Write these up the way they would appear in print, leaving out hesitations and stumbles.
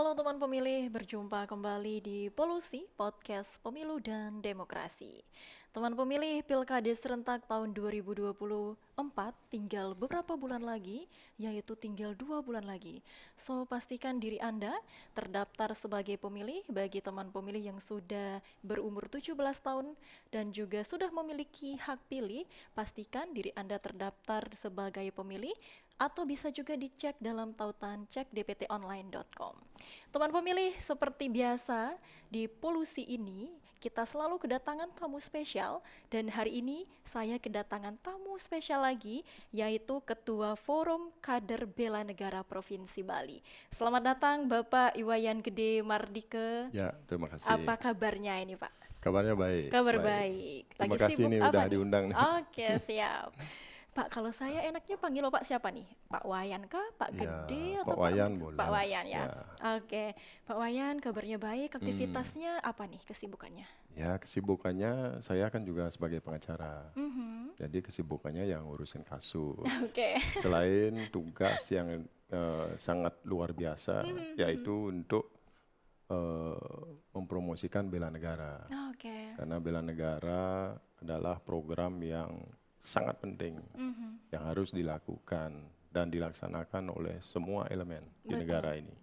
Halo teman pemilih, berjumpa kembali di Polusi, podcast Pemilu dan Demokrasi. Teman pemilih, Pilkada serentak tahun 2024 tinggal beberapa bulan lagi, yaitu tinggal 2 bulan lagi. So, pastikan diri Anda terdaftar sebagai pemilih bagi teman pemilih yang sudah berumur 17 tahun dan juga sudah memiliki hak pilih, pastikan diri Anda terdaftar sebagai pemilih atau bisa juga dicek dalam tautan cekdptonline.com. Teman pemilih, seperti biasa di Polusi ini kita selalu kedatangan tamu spesial dan hari ini saya kedatangan tamu spesial lagi yaitu Ketua Forum Kader Bela Negara Provinsi Bali. Selamat datang Bapak Iwayan Gede Mardike. Ya, terima kasih. Apa kabarnya ini Pak? Kabarnya baik. Kabar baik. Terima Lagi kasih sibuk nih apa udah nih? diundang nih. Oke, siap. Pak, kalau saya enaknya panggil Pak siapa nih? Pak Wayan kah? Pak Ya, Gede atau Pak Wayan boleh. Pak Wayan ya. Ya. Oke, Pak Wayan kabarnya baik, aktivitasnya apa nih kesibukannya? Ya, kesibukannya saya kan juga sebagai pengacara. Jadi kesibukannya yang ngurusin kasus. Oke. Selain tugas yang sangat luar biasa, yaitu untuk mempromosikan bela negara. Oke. Karena bela negara adalah program yang sangat penting yang harus dilakukan dan dilaksanakan oleh semua elemen di negara ini.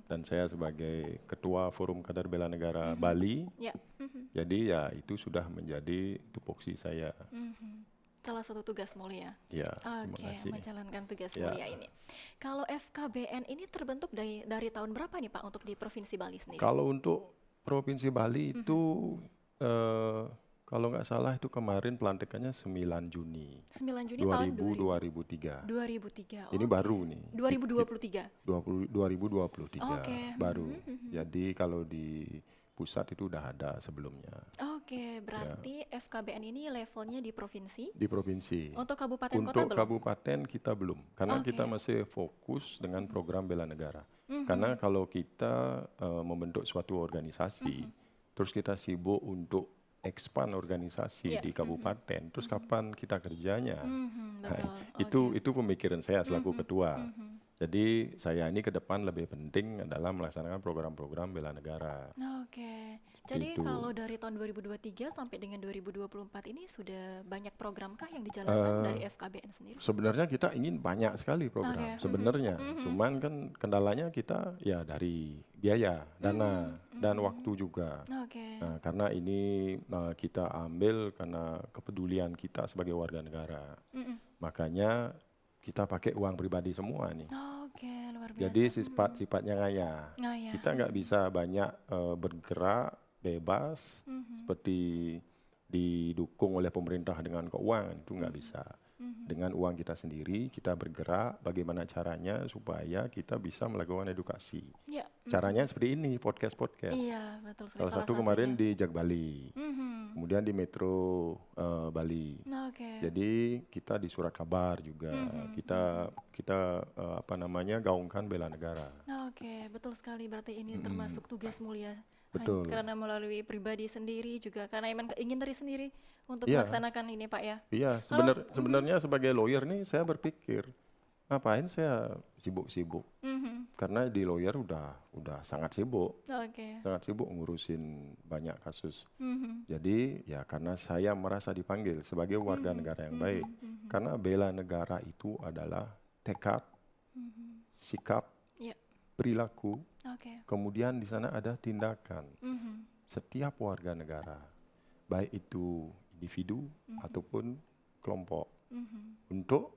Dan saya sebagai Ketua Forum Kader Bela Negara Bali, Ya. jadi ya itu sudah menjadi tupoksi saya. Salah satu tugas mulia. Ya, terima Oke, kasih. menjalankan tugas Ya. mulia ini. Kalau FKBN ini terbentuk dari tahun berapa nih Pak untuk di Provinsi Bali sendiri? Kalau untuk Provinsi Bali itu kalau nggak salah itu kemarin pelantikannya 9 Juni 9 Juni tahun 2003. 2003. Ini baru nih. 2023. 2023 Oke. baru. Jadi kalau di pusat itu udah ada sebelumnya Oke, berarti FKBN ini levelnya di provinsi. di provinsi. Untuk kabupaten kota Untuk belum? kabupaten kita belum, karena Oke. kita masih fokus dengan program bela negara. Karena kalau kita membentuk suatu organisasi, terus kita sibuk untuk expand organisasi Iya. di kabupaten, terus kapan kita kerjanya? Betul. Itu pemikiran saya selaku ketua. Jadi saya ini ke depan lebih penting adalah melaksanakan program-program bela negara. Oke. Jadi itu. kalau dari tahun 2023 sampai dengan 2024 ini sudah banyak programkah yang dijalankan dari FKBN sendiri? Sebenarnya kita ingin banyak sekali program. Oke. Sebenarnya, cuman kan kendalanya kita ya dari biaya, dana, dan waktu juga. Oke. Nah, karena ini kita ambil karena kepedulian kita sebagai warga negara. Makanya kita pakai uang pribadi semua nih. Oke, luar biasa. Jadi sifatnya ngayah. Ngayah. Kita nggak bisa banyak bergerak bebas seperti didukung oleh pemerintah dengan keuangan, itu nggak bisa. Dengan uang kita sendiri kita bergerak. Bagaimana caranya supaya kita bisa melakukan edukasi? Ya. Caranya seperti ini, podcast. Iya, betul sekali. Salah satu kemarin di Jak Bali, kemudian di Metro Bali. Oke. Jadi kita di surat kabar juga kita gaungkan bela negara. Oke, betul sekali. Berarti ini termasuk tugas mulia. Betul. Karena melalui pribadi sendiri juga karena emang ingin dari sendiri untuk Iya. melaksanakan ini Pak ya. Iya, sebenarnya sebagai lawyer nih saya berpikir ngapain saya sibuk-sibuk? Karena di lawyer udah sangat sibuk. Oke. Sangat sibuk ngurusin banyak kasus. Jadi ya karena saya merasa dipanggil sebagai warga negara yang baik. Karena bela negara itu adalah tekad, sikap, Ya. perilaku, Oke. kemudian di sana ada tindakan. Setiap warga negara, baik itu individu ataupun kelompok, untuk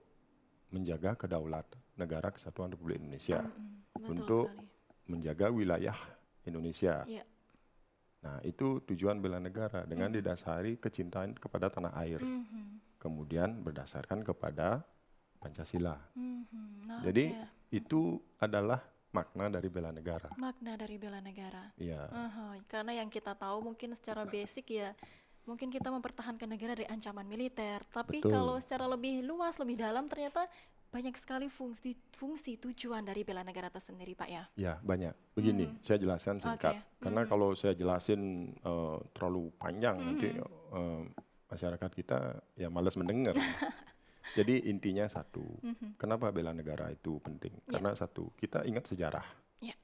menjaga kedaulatan negara Kesatuan Republik Indonesia, Betul untuk sekali. menjaga wilayah Indonesia. Iya. Nah, itu tujuan bela negara dengan didasari kecintaan kepada tanah air. Kemudian berdasarkan kepada Pancasila. Jadi itu adalah makna dari bela negara. Makna dari bela negara. Iya. Karena yang kita tahu mungkin secara basic ya, mungkin kita mempertahankan negara dari ancaman militer. Tapi Betul. kalau secara lebih luas, lebih dalam ternyata banyak sekali fungsi tujuan dari bela negara itu sendiri Pak ya. Ya, banyak. Begini, saya jelaskan singkat. Karena kalau saya jelasin terlalu panjang nanti masyarakat kita ya malas mendengar. Jadi intinya satu, kenapa bela negara itu penting? Karena satu, kita ingat sejarah. Ya.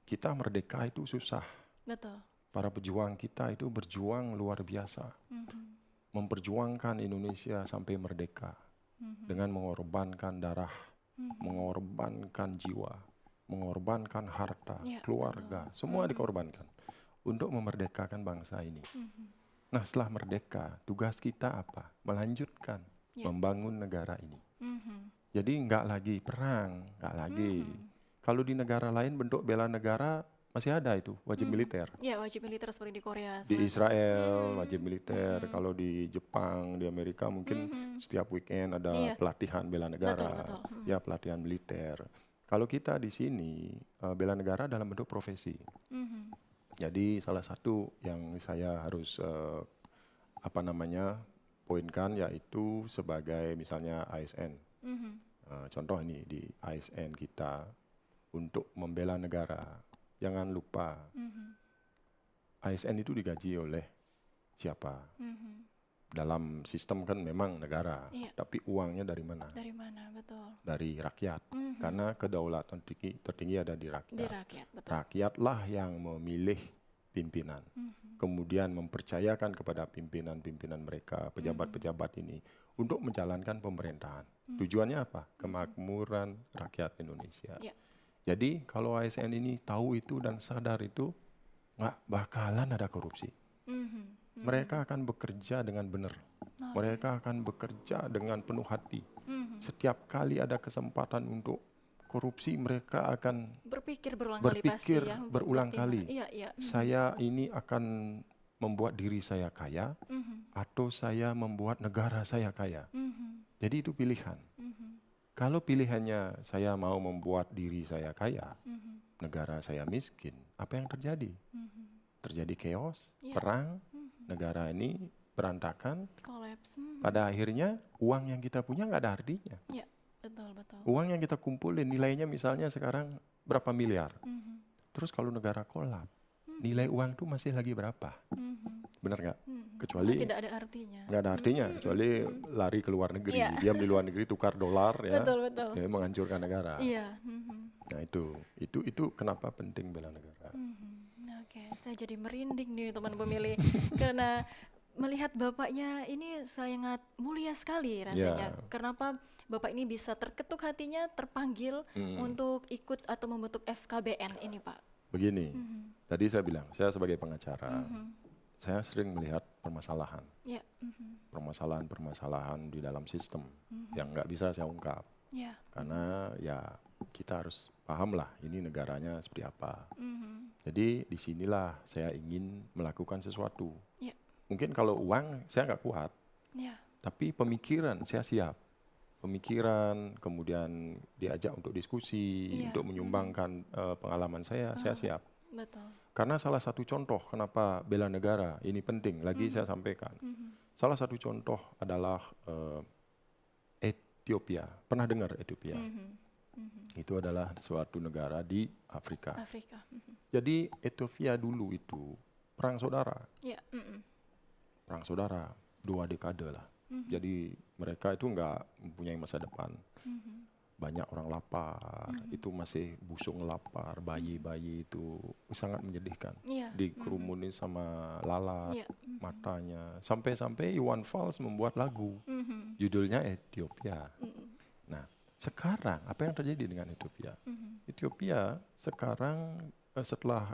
kita merdeka itu susah. Betul. Para pejuang kita itu berjuang luar biasa. Memperjuangkan Indonesia sampai merdeka. Dengan mengorbankan darah, mengorbankan jiwa, mengorbankan harta, keluarga, semua dikorbankan untuk memerdekakan bangsa ini. Nah, setelah merdeka, tugas kita apa? Melanjutkan, membangun negara ini. Jadi nggak lagi perang, nggak lagi. Kalau di negara lain bentuk bela negara masih ada itu, wajib militer. Ya, wajib militer seperti di Korea. Di Israel wajib militer, kalau di Jepang, di Amerika mungkin setiap weekend ada pelatihan bela negara, Betul. ya pelatihan militer. Kalau kita di sini bela negara dalam bentuk profesi. Jadi salah satu yang saya harus poinkan yaitu sebagai misalnya ASN. Contoh ini di ASN kita untuk membela negara. Jangan lupa, ASN itu digaji oleh siapa? Dalam sistem kan memang negara, tapi uangnya dari mana? Dari mana, betul. Dari rakyat, karena kedaulatan tertinggi ada di rakyat. Di rakyat, betul. Rakyatlah yang memilih pimpinan, kemudian mempercayakan kepada pimpinan-pimpinan mereka, pejabat-pejabat ini, untuk menjalankan pemerintahan. Tujuannya apa? Kemakmuran rakyat Indonesia. Jadi kalau ASN ini tahu itu dan sadar itu, nggak bakalan ada korupsi. Mereka akan bekerja dengan benar. Mereka akan bekerja dengan penuh hati. Setiap kali ada kesempatan untuk korupsi, mereka akan berpikir berulang kali. Iya. Saya ini akan membuat diri saya kaya, atau saya membuat negara saya kaya. Jadi itu pilihan. Kalau pilihannya saya mau membuat diri saya kaya, negara saya miskin, apa yang terjadi? Terjadi chaos, perang, negara ini berantakan. Kolaps. Pada akhirnya uang yang kita punya nggak ada artinya. Iya, betul. Uang yang kita kumpulin nilainya misalnya sekarang berapa miliar. Terus kalau negara kolap, nilai uang itu masih lagi berapa? Benar nggak? Kecuali tidak ada artinya. Nggak ada artinya, kecuali lari ke luar negeri. Diam di luar negeri, tukar dolar, ya. Betul. Ya, menghancurkan negara. Iya. Nah itu kenapa penting bela negara. Oke, saya jadi merinding nih teman pemilih karena melihat bapaknya ini sangat mulia sekali rasanya. Kenapa bapak ini bisa terketuk hatinya, terpanggil untuk ikut atau membentuk FKBN ini, Pak? Begini, tadi saya bilang, saya sebagai pengacara, saya sering melihat permasalahan. Permasalahan-permasalahan di dalam sistem yang nggak bisa saya ungkap. Karena ya kita harus paham lah ini negaranya seperti apa. Jadi disinilah saya ingin melakukan sesuatu. Mungkin kalau uang saya nggak kuat, tapi pemikiran saya siap. Pemikiran, kemudian diajak untuk diskusi, untuk menyumbangkan pengalaman saya siap. Betul. Karena salah satu contoh kenapa bela negara ini penting, lagi saya sampaikan. Salah satu contoh adalah Ethiopia. Pernah dengar Ethiopia? Itu adalah suatu negara di Afrika. Jadi Ethiopia dulu itu perang saudara. Perang saudara, 2 dekade lah. Jadi mereka itu nggak mempunyai masa depan. Banyak orang lapar, itu masih busung lapar, bayi-bayi itu sangat menyedihkan. Dikerumunin sama lalat, matanya. Sampai-sampai Iwan Fals membuat lagu, judulnya Ethiopia. Nah, sekarang apa yang terjadi dengan Ethiopia? Ethiopia sekarang setelah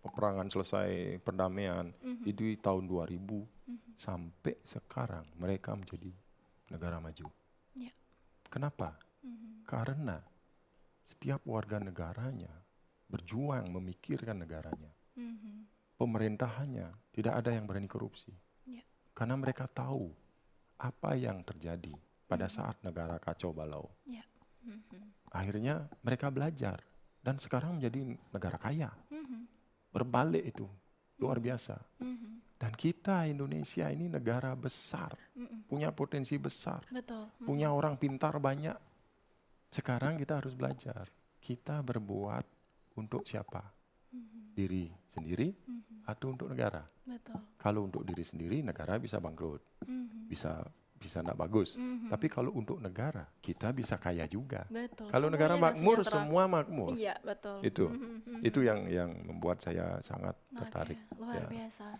peperangan selesai, perdamaian, itu di tahun 2000, sampai sekarang mereka menjadi negara maju. Kenapa? Karena setiap warga negaranya berjuang memikirkan negaranya. Pemerintahannya tidak ada yang berani korupsi. Karena mereka tahu apa yang terjadi pada saat negara kacau balau. Akhirnya mereka belajar dan sekarang menjadi negara kaya. Berbalik itu luar biasa. Dan kita Indonesia ini negara besar, punya potensi besar, punya orang pintar banyak. Sekarang kita harus belajar, kita berbuat untuk siapa? Diri sendiri atau untuk negara? Kalau untuk diri sendiri, negara bisa bangkrut, bisa bisa tidak bagus. Tapi kalau untuk negara, kita bisa kaya juga. Betul. Kalau Semuanya negara dan makmur, sejahtera. semua makmur. Iya, betul. Itu yang membuat saya sangat tertarik. Oke, luar biasa.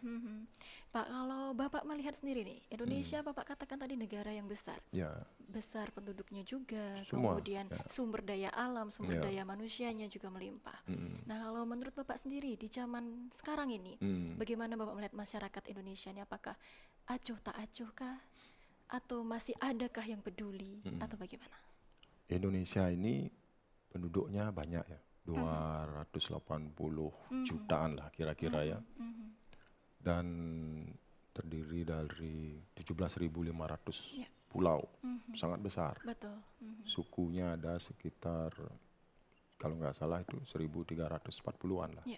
Pak, kalau Bapak melihat sendiri nih, Indonesia Bapak katakan tadi negara yang besar. Ya, Besar penduduknya juga, semua. kemudian sumber daya alam, sumber daya manusianya juga melimpah. Nah, kalau menurut Bapak sendiri di zaman sekarang ini, bagaimana Bapak melihat masyarakat Indonesia ini? Apakah acuh tak acuh kah? Atau masih adakah yang peduli? Atau bagaimana? Indonesia ini penduduknya banyak ya, 280 jutaan lah kira-kira ya. Dan terdiri dari 17.500 pulau, sangat besar. Betul. Sukunya ada sekitar, kalau nggak salah itu 1.340-an lah. Ya.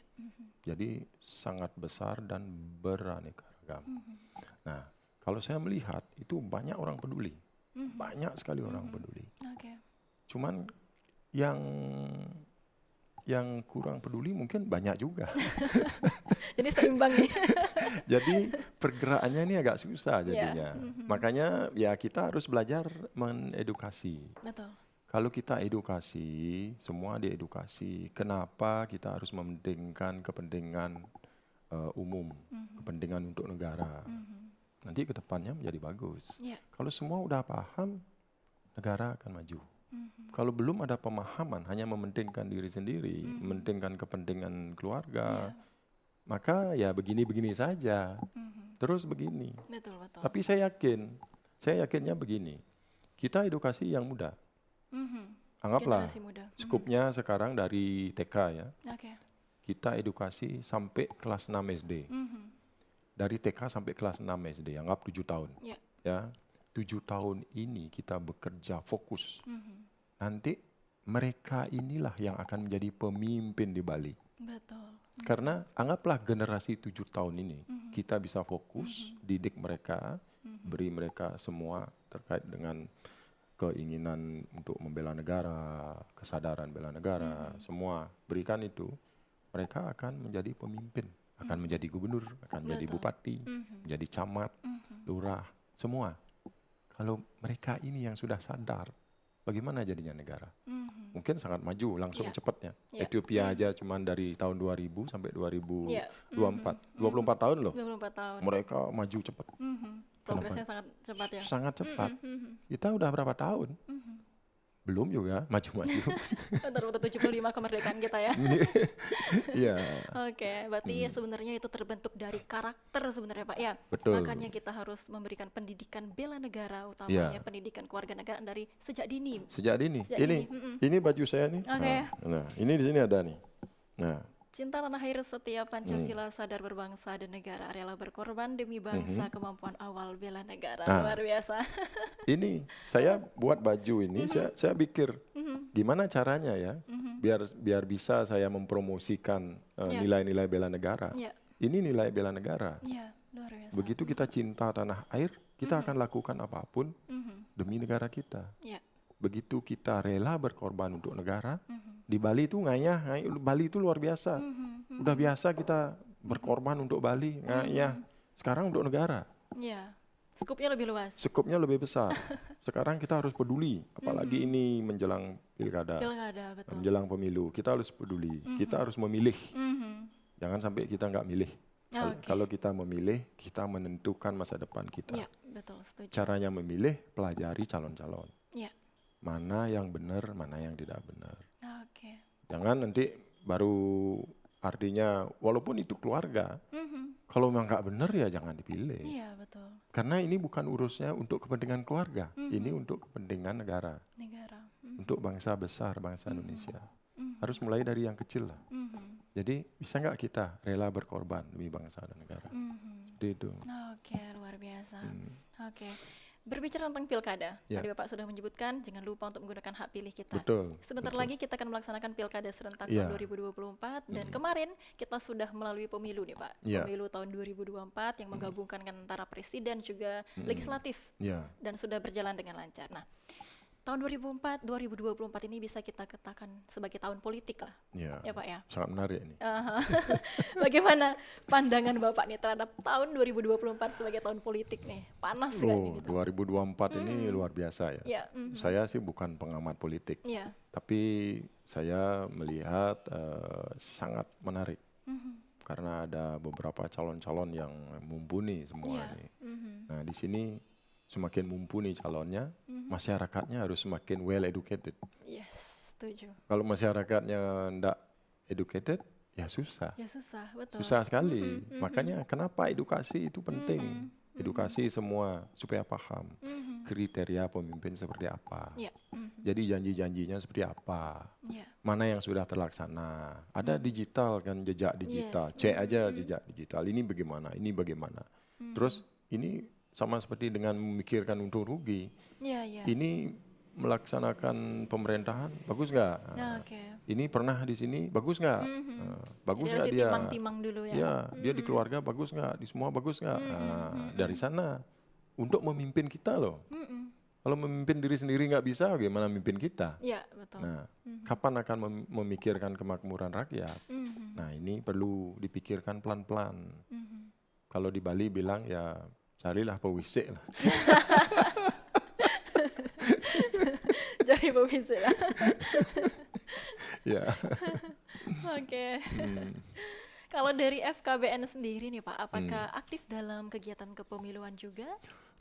Jadi sangat besar dan beraneka ragam. Nah, kalau saya melihat itu banyak orang peduli, banyak sekali orang peduli. Oke. Cuman yang kurang peduli mungkin banyak juga. Jadi seimbang nih. Jadi pergerakannya ini agak susah jadinya. Makanya ya kita harus belajar mengedukasi. Betul. Kalau kita edukasi, semua diedukasi. Kenapa kita harus mementingkan kepentingan umum, kepentingan untuk negara. Nanti ke depannya menjadi bagus. Ya. Kalau semua udah paham, negara akan maju. Kalau belum ada pemahaman, hanya mementingkan diri sendiri, mementingkan kepentingan keluarga, maka ya begini-begini saja, terus begini. Betul, betul. Tapi saya yakinnya begini, kita edukasi yang muda. Anggaplah Generasi muda. skupnya sekarang dari TK ya, Oke. kita edukasi sampai kelas 6 SD. Dari TK sampai kelas 6 SD, anggap 7 tahun. Ya. Ya, 7 tahun ini kita bekerja fokus. Nanti mereka inilah yang akan menjadi pemimpin di Bali. Betul. Karena anggaplah generasi 7 tahun ini, kita bisa fokus, didik mereka, beri mereka semua terkait dengan keinginan untuk membela negara, kesadaran bela negara, semua berikan itu. Mereka akan menjadi pemimpin, akan menjadi gubernur, akan menjadi bupati, menjadi camat, lurah, semua. Kalau mereka ini yang sudah sadar, bagaimana jadinya negara? Mungkin sangat maju, langsung cepatnya. Ethiopia aja cuman dari tahun 2000 sampai 2024. 24 tahun loh. 24 tahun. Mereka maju cepat. Progresnya sangat cepat ya. Sangat cepat. Kita udah berapa tahun? Belum juga maju-maju. Bentar, udah 75 kemerdekaan kita ya. Iya. Oke, berarti sebenarnya itu terbentuk dari karakter sebenarnya Pak ya. Betul. Makanya kita harus memberikan pendidikan bela negara, utamanya pendidikan kewarganegaraan dari sejak dini. Sejak dini. Sejak Ini baju saya nih. Oke. Nah, ini di sini ada nih. Nah, Cinta tanah air, setia Pancasila, sadar berbangsa dan negara, rela berkorban demi bangsa, kemampuan awal bela negara. Luar biasa. ini saya buat baju ini, saya pikir gimana caranya ya, biar bisa saya mempromosikan nilai-nilai bela negara. Ya. Ini nilai bela negara. Ya, luar biasa. Begitu kita cinta tanah air, kita akan lakukan apapun demi negara kita. Ya. Begitu kita rela berkorban untuk negara, di Bali itu ngayah, Bali itu luar biasa. Udah biasa kita berkorban untuk Bali, ngayah. Sekarang untuk negara. Ya. Skupnya lebih luas. Skupnya lebih besar. Sekarang kita harus peduli, apalagi ini menjelang pilkada, Betul. menjelang pemilu. Kita harus peduli, kita harus memilih. Jangan sampai kita nggak milih. Kalau kita memilih, kita menentukan masa depan kita. Ya, betul, setuju. Caranya memilih, pelajari calon-calon. Ya. Mana yang benar, mana yang tidak benar. Oke. Jangan nanti baru artinya, walaupun itu keluarga, kalau memang nggak benar ya jangan dipilih. Iya, betul. Karena ini bukan urusnya untuk kepentingan keluarga, ini untuk kepentingan negara, untuk bangsa besar, bangsa Indonesia. Harus mulai dari yang kecil lah. Jadi bisa nggak kita rela berkorban demi bangsa dan negara? Seperti itu. Oke, luar biasa. Oke. Berbicara tentang pilkada, tadi Bapak sudah menyebutkan jangan lupa untuk menggunakan hak pilih kita. Betul. Sebentar lagi kita akan melaksanakan pilkada serentak tahun 2024 dan kemarin kita sudah melalui pemilu nih Pak. Pemilu tahun 2024 yang menggabungkan antara presiden juga legislatif dan sudah berjalan dengan lancar. Nah, tahun 2024 ini bisa kita katakan sebagai tahun politik lah, Ya, ya Pak ya. sangat menarik ini. Bagaimana pandangan Bapak nih terhadap tahun 2024 sebagai tahun politik nih? Panas nggak ini? 2024 ini luar biasa ya. Ya, Saya sih bukan pengamat politik, ya, tapi saya melihat sangat menarik karena ada beberapa calon-calon yang mumpuni semua Iya. ini. Nah, di sini semakin mumpuni calonnya, masyarakatnya harus semakin well educated. yes, setuju. Kalau masyarakatnya tidak educated, ya susah. Ya susah, betul. Susah sekali. Makanya kenapa edukasi itu penting. Edukasi semua supaya paham kriteria pemimpin seperti apa. Ya, Jadi janji-janjinya seperti apa. ya, Mana yang sudah terlaksana. Ada digital kan, jejak digital. Cek aja jejak digital. Ini bagaimana, ini bagaimana. Terus ini sama seperti dengan memikirkan untung rugi. ya, ya. Ini melaksanakan pemerintahan bagus nggak? Oke. Ini pernah di sini bagus nggak? Bagus Jadi nggak harus dia? timbang-timbang dulu ya. Ya, dia di keluarga bagus nggak? Di semua bagus nggak? Dari sana untuk memimpin kita loh. Kalau memimpin diri sendiri nggak bisa, bagaimana memimpin kita? Ya, betul. Nah, kapan akan memikirkan kemakmuran rakyat? Nah, ini perlu dipikirkan pelan-pelan. Kalau di Bali bilang ya carilah pewisik lah. Jadi pebisik lah. Ya. Oke. Kalau dari FKBN sendiri nih Pak, apakah aktif dalam kegiatan kepemiluan juga?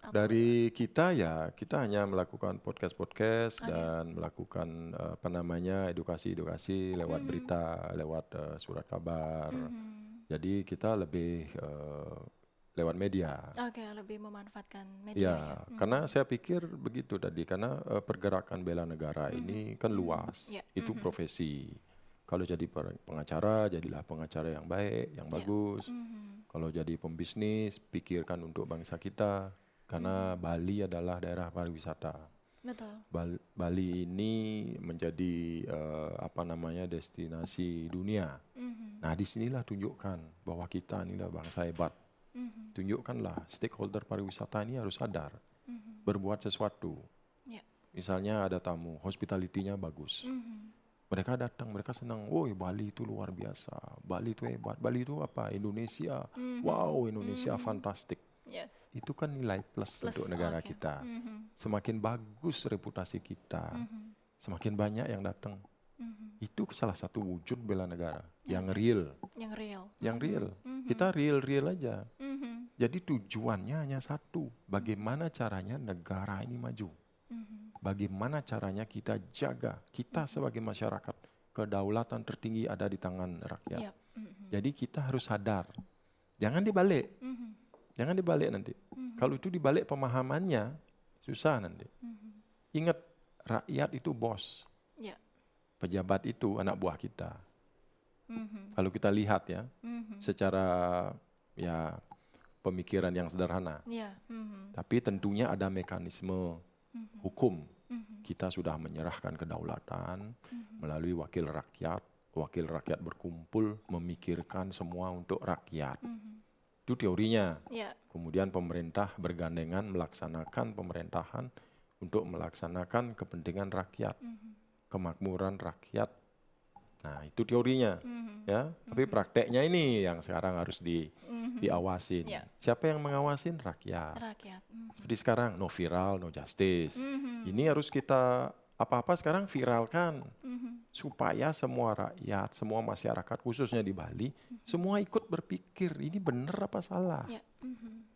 Atau Dari kita ya, kita hanya melakukan podcast-podcast dan melakukan edukasi-edukasi lewat berita, lewat surat kabar. Jadi kita lebih lewat media. Oke, lebih memanfaatkan media ya. Karena saya pikir begitu tadi, karena pergerakan bela negara ini kan luas, Ya. itu profesi. Kalau jadi pengacara, jadilah pengacara yang baik, yang bagus. Kalau jadi pembisnis, pikirkan untuk bangsa kita, karena Bali adalah daerah pariwisata. Betul. Bali ini menjadi destinasi dunia. Nah, disinilah tunjukkan bahwa kita inilah bangsa hebat. Tunjukkanlah stakeholder pariwisata ini harus sadar berbuat sesuatu. Ya. Misalnya ada tamu, hospitality-nya bagus. Mereka datang, mereka senang. Woi, Bali itu luar biasa. Bali itu hebat. Bali itu apa? Indonesia. Wow, Indonesia fantastik. Yes. Itu kan nilai plus untuk negara kita. Semakin bagus reputasi kita, semakin banyak yang datang. Itu salah satu wujud bela negara yang real. Yang real. Yang real. Kita real aja. Jadi tujuannya hanya satu. Bagaimana caranya negara ini maju. Bagaimana caranya kita jaga, kita sebagai masyarakat, kedaulatan tertinggi ada di tangan rakyat. Yap. Jadi kita harus sadar. Jangan dibalik. Jangan dibalik nanti. Kalau itu dibalik pemahamannya, susah nanti. Ingat, rakyat itu bos. Ya. Pejabat itu anak buah kita. Kalau kita lihat ya, secara ya pemikiran yang sederhana. Ya. Tapi tentunya ada mekanisme hukum. Kita sudah menyerahkan kedaulatan melalui wakil rakyat. Wakil rakyat berkumpul memikirkan semua untuk rakyat. Itu teorinya. Ya. Kemudian pemerintah bergandengan melaksanakan pemerintahan untuk melaksanakan kepentingan rakyat, kemakmuran rakyat. Nah, itu teorinya, ya. Tapi prakteknya ini yang sekarang harus diawasin. Ya. Siapa yang mengawasin? Rakyat. Rakyat. Seperti sekarang, no viral, no justice. Ini harus kita apa-apa sekarang viralkan supaya semua rakyat, semua masyarakat, khususnya di Bali, semua ikut berpikir ini benar apa salah. Ya.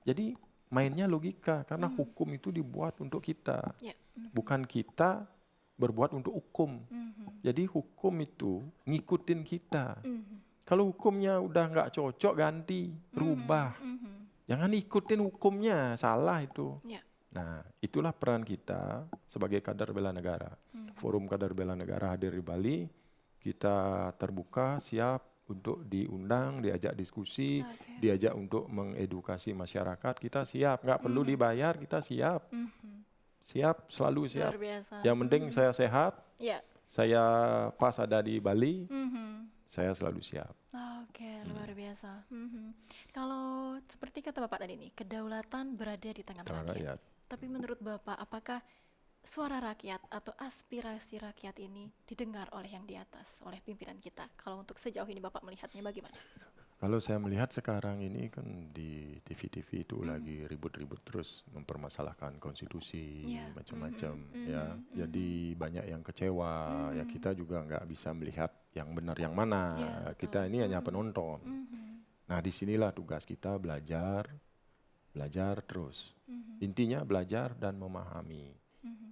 Jadi mainnya logika karena hukum itu dibuat untuk kita, Ya. bukan kita berbuat untuk hukum. Jadi hukum itu ngikutin kita. Kalau hukumnya udah nggak cocok ganti, rubah. Jangan ikutin hukumnya, salah itu. Ya. Nah, itulah peran kita sebagai kader bela negara. Forum kader bela negara hadir di Bali. Kita terbuka, siap untuk diundang, diajak diskusi, Oke. diajak untuk mengedukasi masyarakat. Kita siap, nggak perlu dibayar, kita siap. Siap, selalu siap. Luar biasa. Yang penting saya sehat, Ya. saya pas ada di Bali, saya selalu siap. Oke, luar biasa. Kalau seperti kata Bapak tadi nih, kedaulatan berada di tangan Tangan rakyat. rakyat. Tapi menurut Bapak, apakah suara rakyat atau aspirasi rakyat ini didengar oleh yang di atas, oleh pimpinan kita? Kalau untuk sejauh ini Bapak melihatnya bagaimana? Kalau saya melihat sekarang ini kan di TV-TV itu lagi ribut-ribut terus mempermasalahkan konstitusi Ya. macam-macam ya. Jadi banyak yang kecewa. Ya kita juga nggak bisa melihat yang benar yang mana. Ya, betul. Kita ini hanya penonton. Nah disinilah tugas kita belajar terus. Intinya belajar dan memahami.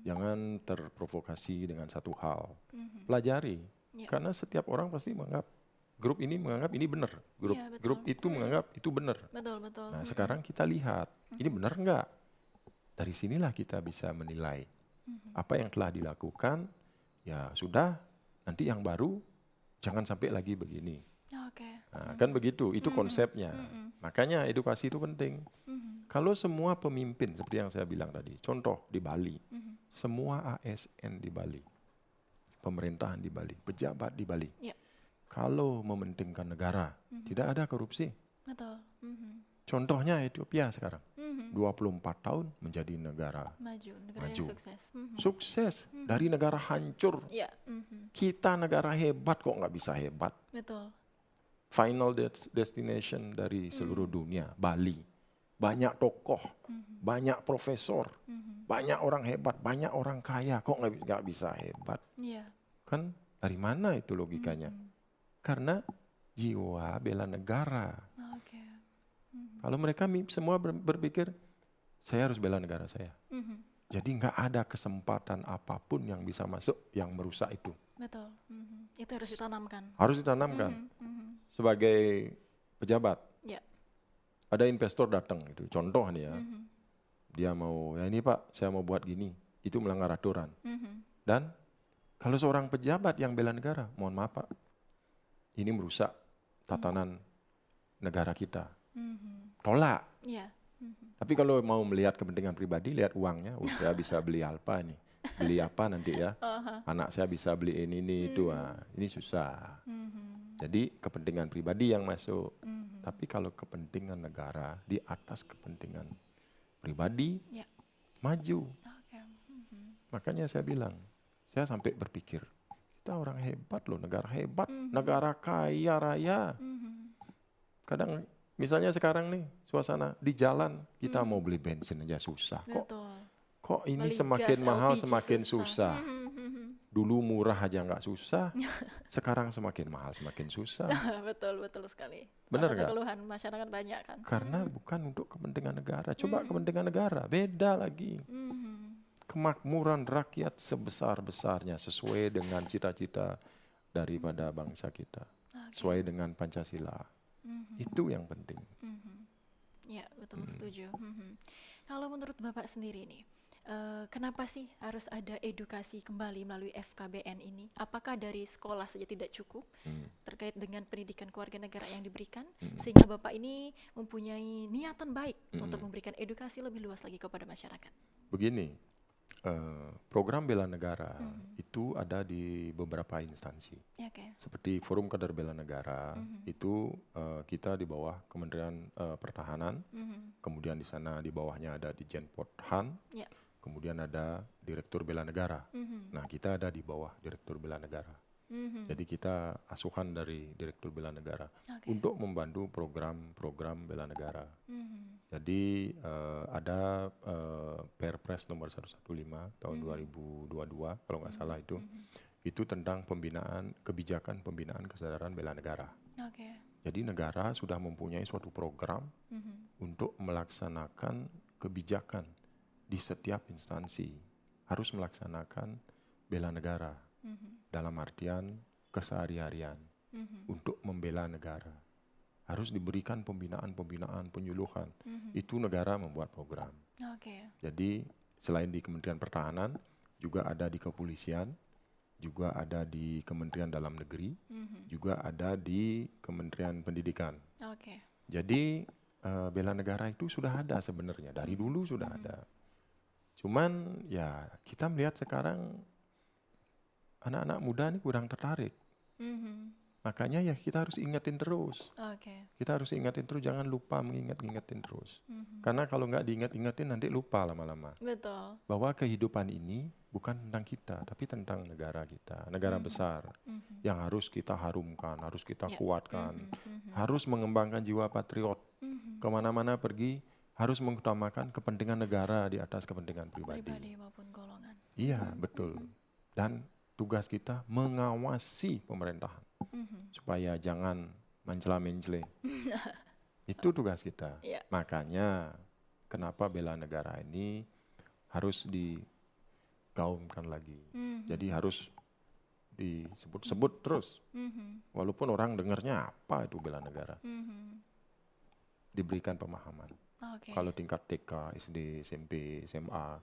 Jangan terprovokasi dengan satu hal. Pelajari. Ya. Karena setiap orang pasti menganggap grup ini menganggap ini benar, Iya, betul. grup itu menganggap itu benar. Betul, betul. Nah sekarang kita lihat ini benar enggak? Dari sinilah kita bisa menilai apa yang telah dilakukan. Ya sudah, nanti yang baru jangan sampai lagi begini. Oke. Nah, kan begitu, itu konsepnya. Makanya edukasi itu penting. Kalau semua pemimpin seperti yang saya bilang tadi, contoh di Bali, semua ASN di Bali, pemerintahan di Bali, pejabat di Bali. Ya. Kalau mementingkan negara, tidak ada korupsi. Betul. Contohnya Ethiopia sekarang, 24 tahun menjadi negara Negara Maju. yang sukses. sukses. Dari negara hancur, Ya. kita negara hebat kok nggak bisa hebat. Betul. Final destination dari seluruh dunia, Bali. Banyak tokoh, banyak profesor, banyak orang hebat, banyak orang kaya, kok nggak bisa hebat. Iya. Kan dari mana itu logikanya? Karena jiwa bela negara. Oke. Kalau mereka semua berpikir, saya harus bela negara saya. Jadi nggak ada kesempatan apapun yang bisa masuk yang merusak itu. Betul. Itu harus ditanamkan. Harus ditanamkan. Sebagai pejabat, Ya. ada investor datang, itu contoh nih ya. Dia mau, ya ini Pak, saya mau buat gini. Itu melanggar aturan. Dan kalau seorang pejabat yang bela negara, mohon maaf Pak, ini merusak tatanan negara kita. Tolak. Iya. Tapi kalau mau melihat kepentingan pribadi, lihat uangnya. Saya bisa beli apa nih? Beli apa nanti ya? Anak saya bisa beli ini itu. Ini susah. Jadi kepentingan pribadi yang masuk. Tapi kalau kepentingan negara di atas kepentingan pribadi, Ya. maju. Oke. Makanya saya bilang, saya sampai berpikir, kita orang hebat loh, negara hebat, negara kaya raya. Kadang misalnya sekarang nih suasana di jalan kita mau beli bensin aja susah. Kok ini Beli semakin gas, mahal LPG semakin susah. Dulu murah aja nggak susah, sekarang semakin mahal semakin susah. Betul sekali. Benar Salah satu nggak? keluhan masyarakat banyak kan. Karena bukan untuk kepentingan negara. Coba kepentingan negara, beda lagi. Kemakmuran rakyat sebesar-besarnya sesuai dengan cita-cita daripada bangsa kita. Sesuai dengan Pancasila. Itu yang penting. Ya, betul, setuju. Kalau menurut Bapak sendiri nih, kenapa sih harus ada edukasi kembali melalui FKBN ini? Apakah dari sekolah saja tidak cukup terkait dengan pendidikan keluarga negara yang diberikan, sehingga Bapak ini mempunyai niatan baik untuk memberikan edukasi lebih luas lagi kepada masyarakat? Begini, program bela negara itu ada di beberapa instansi. Seperti Forum Kader Bela Negara, itu kita di bawah Kementerian Pertahanan, kemudian di sana di bawahnya ada Ditjen Pothhan, kemudian ada Direktur Bela Negara. Nah kita ada di bawah Direktur Bela Negara. Jadi kita asuhan dari Direktur Bela Negara untuk membantu program-program bela negara. Jadi ada Perpres nomor 115 tahun 2022 kalau nggak salah itu tentang kebijakan pembinaan kesadaran bela negara. Jadi negara sudah mempunyai suatu program untuk melaksanakan kebijakan di setiap instansi harus melaksanakan bela negara dalam artian kesehari-harian untuk membela negara. Harus diberikan pembinaan, penyuluhan. Itu negara membuat program. Jadi selain di Kementerian Pertahanan, juga ada di Kepolisian, juga ada di Kementerian Dalam Negeri, juga ada di Kementerian Pendidikan. Jadi bela negara itu sudah ada sebenarnya, dari dulu sudah ada. Cuman ya kita melihat sekarang anak-anak muda ini kurang tertarik. Makanya ya kita harus ingetin terus. Oke. Kita harus ingetin terus, jangan lupa mengingetin terus. Karena kalau nggak diingetin nanti lupa lama-lama. Betul. Bahwa kehidupan ini bukan tentang kita, tapi tentang negara kita, negara besar. Yang harus kita harumkan, harus kita kuatkan. Harus mengembangkan jiwa patriot. Kemana-mana pergi, harus mengutamakan kepentingan negara di atas kepentingan pribadi. Pribadi maupun golongan. Iya, betul. Dan tugas kita mengawasi pemerintahan. Supaya jangan mencela-mencela. Itu tugas kita. Yeah. Makanya kenapa bela negara ini harus digaungkan lagi. Jadi harus disebut-sebut terus. Walaupun orang dengarnya apa itu bela negara. Diberikan pemahaman. Okay. Kalau tingkat TK, SD, SMP, SMA,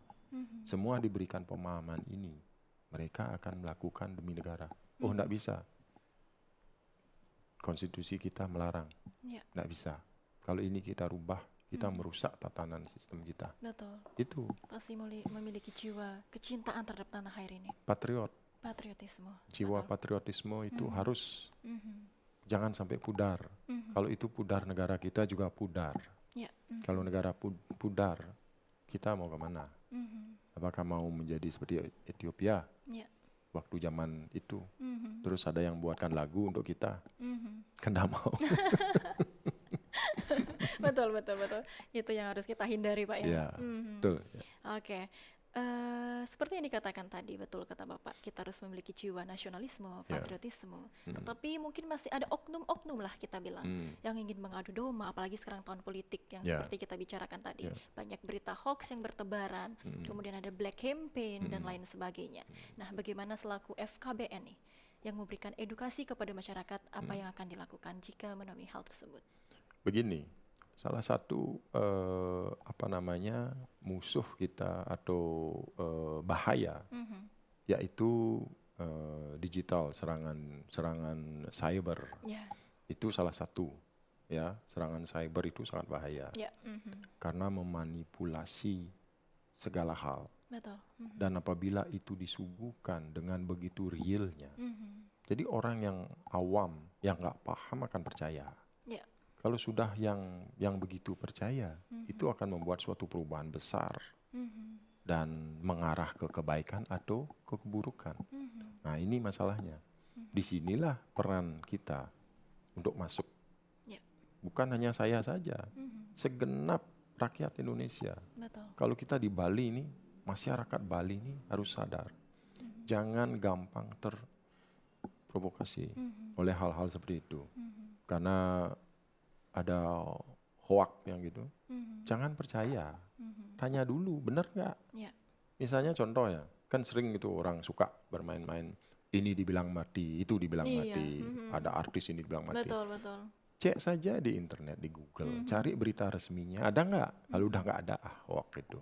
semua diberikan pemahaman ini. Mereka akan melakukan demi negara. Oh, enggak bisa. Konstitusi kita melarang. Enggak bisa. Kalau ini kita rubah, kita merusak tatanan sistem kita. Betul. Itu. Pasti memiliki jiwa kecintaan terhadap tanah air ini. Patriotisme. Jiwa patriotisme itu harus jangan sampai pudar. Kalau itu pudar, negara kita juga pudar. Kalau negara pudar, kita mau kemana? Apakah mau menjadi seperti Ethiopia? Waktu zaman itu. Terus ada yang buatkan lagu untuk kita. Kan tidak mau. Betul. Itu yang harus kita hindari, Pak ya. Ya, betul. Oke. Seperti yang dikatakan tadi, betul kata Bapak, kita harus memiliki jiwa nasionalisme, patriotisme. Tetapi mungkin masih ada oknum-oknum lah kita bilang, yang ingin mengadu domba, apalagi sekarang tahun politik yang seperti kita bicarakan tadi. Banyak berita hoax yang bertebaran, kemudian ada black campaign dan lain sebagainya. Nah, bagaimana selaku FKBN nih, yang memberikan edukasi kepada masyarakat apa yang akan dilakukan jika menemui hal tersebut? Begini, salah satu musuh kita atau bahaya yaitu digital, serangan cyber. Itu salah satu, ya, serangan cyber itu sangat bahaya karena memanipulasi segala hal. Betul. Dan apabila itu disuguhkan dengan begitu realnya, jadi orang yang awam yang nggak paham akan percaya. Kalau sudah yang begitu percaya, itu akan membuat suatu perubahan besar dan mengarah ke kebaikan atau ke keburukan. Nah, ini masalahnya. Disinilah peran kita untuk masuk. Bukan hanya saya saja, segenap rakyat Indonesia. Betul. Kalau kita di Bali ini, masyarakat Bali ini harus sadar, jangan gampang terprovokasi oleh hal-hal seperti itu, karena ada hoak yang gitu, jangan percaya, tanya dulu, benar nggak? Misalnya contoh ya, kan sering itu orang suka bermain-main, ini dibilang mati, itu dibilang mati, ada artis ini dibilang mati. Betul. Cek saja di internet, di Google, cari berita resminya, ada nggak? Kalau udah nggak ada, hoak itu.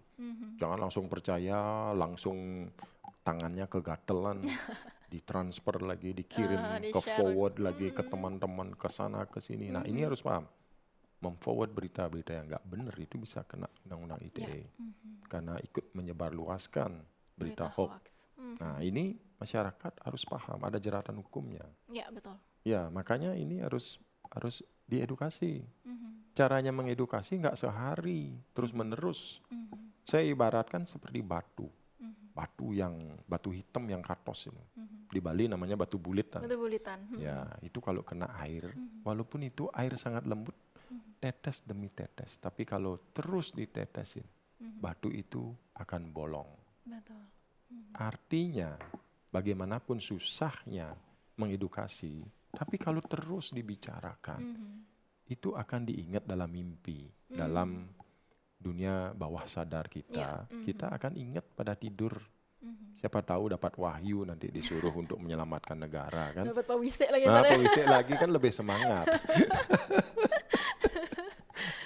Jangan langsung percaya, langsung tangannya kegatelan, ditransfer lagi, dikirim ke forward lagi ke teman-teman, ke sana ke sini. Nah, ini harus paham. Memforward berita-berita yang nggak benar itu bisa kena undang-undang ITE karena ikut menyebarluaskan berita hoax. Nah, ini masyarakat harus paham, ada jeratan hukumnya. Ya, betul. Ya, makanya ini harus diedukasi. Caranya mengedukasi nggak sehari, terus-menerus. Saya ibaratkan seperti batu. Batu hitam yang katos itu. Di Bali namanya batu bulitan. Batu bulitan. Ya, itu kalau kena air, walaupun itu air sangat lembut, tetes demi tetes. Tapi kalau terus ditetesin, batu itu akan bolong. Betul. Artinya, bagaimanapun susahnya mengedukasi, tapi kalau terus dibicarakan, itu akan diingat dalam mimpi, dalam dunia bawah sadar kita. Kita akan ingat pada tidur. Siapa tahu dapat wahyu nanti disuruh untuk menyelamatkan negara kan. Dapat pawisik lagi. Nah, pawisik lagi kan lebih semangat.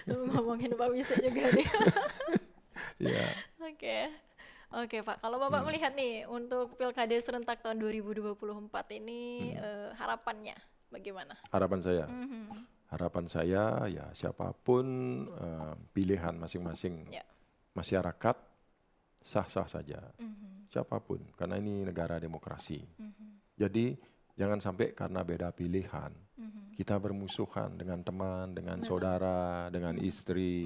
Ngomongin pawisik juga nih. Ya. Oke Pak, kalau Bapak melihat nih untuk Pilkada serentak tahun 2024 ini harapannya bagaimana? Harapan saya ya siapapun pilihan masing-masing masyarakat sah-sah saja. Siapapun, karena ini negara demokrasi. Jadi Jangan sampai karena beda pilihan kita bermusuhan dengan teman, dengan saudara, dengan istri.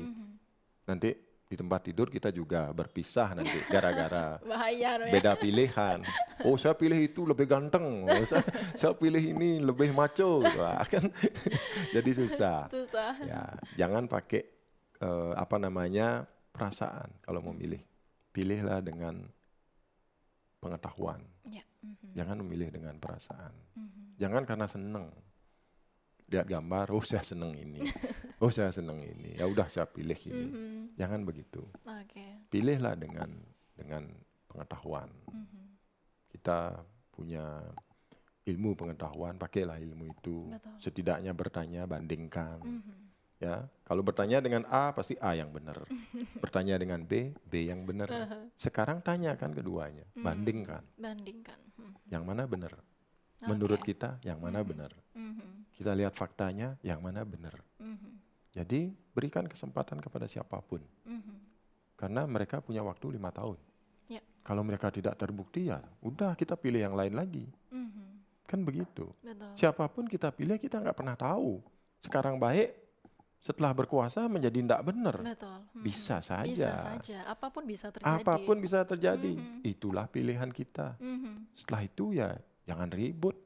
Nanti di tempat tidur kita juga berpisah nanti gara-gara Bahaya ya. beda pilihan. Oh, saya pilih itu lebih ganteng. Oh, saya pilih ini lebih maco gitu. Kan jadi susah. Susah. Ya, jangan pakai perasaan kalau memilih. Pilihlah dengan pengetahuan. Ya. Jangan memilih dengan perasaan. Jangan karena seneng. Lihat gambar, oh saya seneng ini. Oh saya seneng ini. Ya udah saya pilih ini. Jangan begitu. Pilihlah dengan pengetahuan. Kita punya ilmu pengetahuan, pakailah ilmu itu. Betul. Setidaknya bertanya, bandingkan. Ya, kalau bertanya dengan A pasti A yang benar. Bertanya dengan B yang benar. Sekarang tanyakan keduanya, bandingkan. Yang mana benar? Menurut kita yang mana benar? Kita lihat faktanya yang mana benar. Jadi berikan kesempatan kepada siapapun. Karena mereka punya waktu 5 tahun. Ya. Kalau mereka tidak terbukti ya udah kita pilih yang lain lagi. Kan begitu. Betul. Siapapun kita pilih kita nggak pernah tahu. Sekarang baik, setelah berkuasa menjadi tidak benar. Betul. Bisa saja. Bisa saja. Apapun bisa terjadi. Apapun bisa terjadi. Itulah pilihan kita. Setelah itu ya jangan ribut.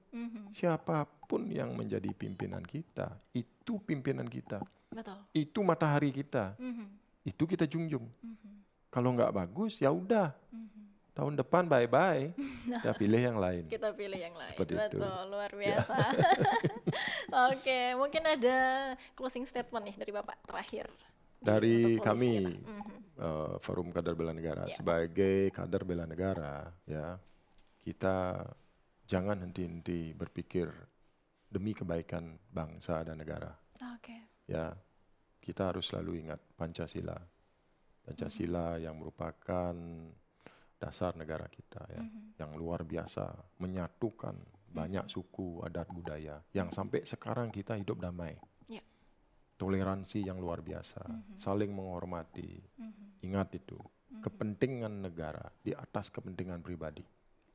Siapapun yang menjadi pimpinan kita, itu pimpinan kita. Betul. Itu matahari kita. Itu kita junjung. Kalau nggak bagus ya udah. Tahun depan bye-bye. Kita pilih yang lain. Kita pilih yang lain. Seperti itu. Betul, luar biasa. Oke, mungkin ada closing statement nih dari Bapak terakhir. Dari Untuk polisi kami, kita. Forum Kader Bela Negara, Ya. sebagai kader bela negara, ya kita jangan henti-henti berpikir demi kebaikan bangsa dan negara. Oke. Ya, kita harus selalu ingat Pancasila. Pancasila yang merupakan dasar negara kita, ya, yang luar biasa, menyatukan banyak suku, adat, budaya, yang sampai sekarang kita hidup damai. Ya. Toleransi yang luar biasa, saling menghormati. Ingat itu, kepentingan negara di atas kepentingan pribadi.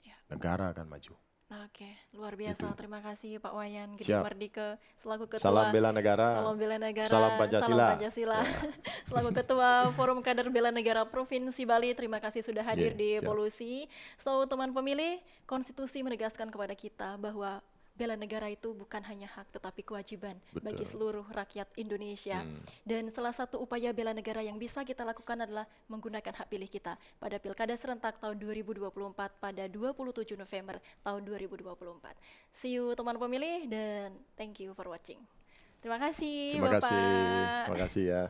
Ya. Negara akan maju. Oke, luar biasa. Itu. Terima kasih Pak Wayan Gede Siap. Mardike selaku Ketua. Salam bela negara. Salam bela negara. Salam Pancasila. Salam Pancasila. Selaku Ketua Forum Kader Bela Negara Provinsi Bali, terima kasih sudah hadir Yeah, di siap. Polusi. So, teman pemilih, konstitusi menegaskan kepada kita bahwa bela negara itu bukan hanya hak tetapi kewajiban Betul. bagi seluruh rakyat Indonesia. Dan salah satu upaya bela negara yang bisa kita lakukan adalah menggunakan hak pilih kita pada Pilkada serentak tahun 2024 pada 27 November tahun 2024. See you teman pemilih dan thank you for watching. Terima kasih Terima Bapak. kasih. Terima kasih ya.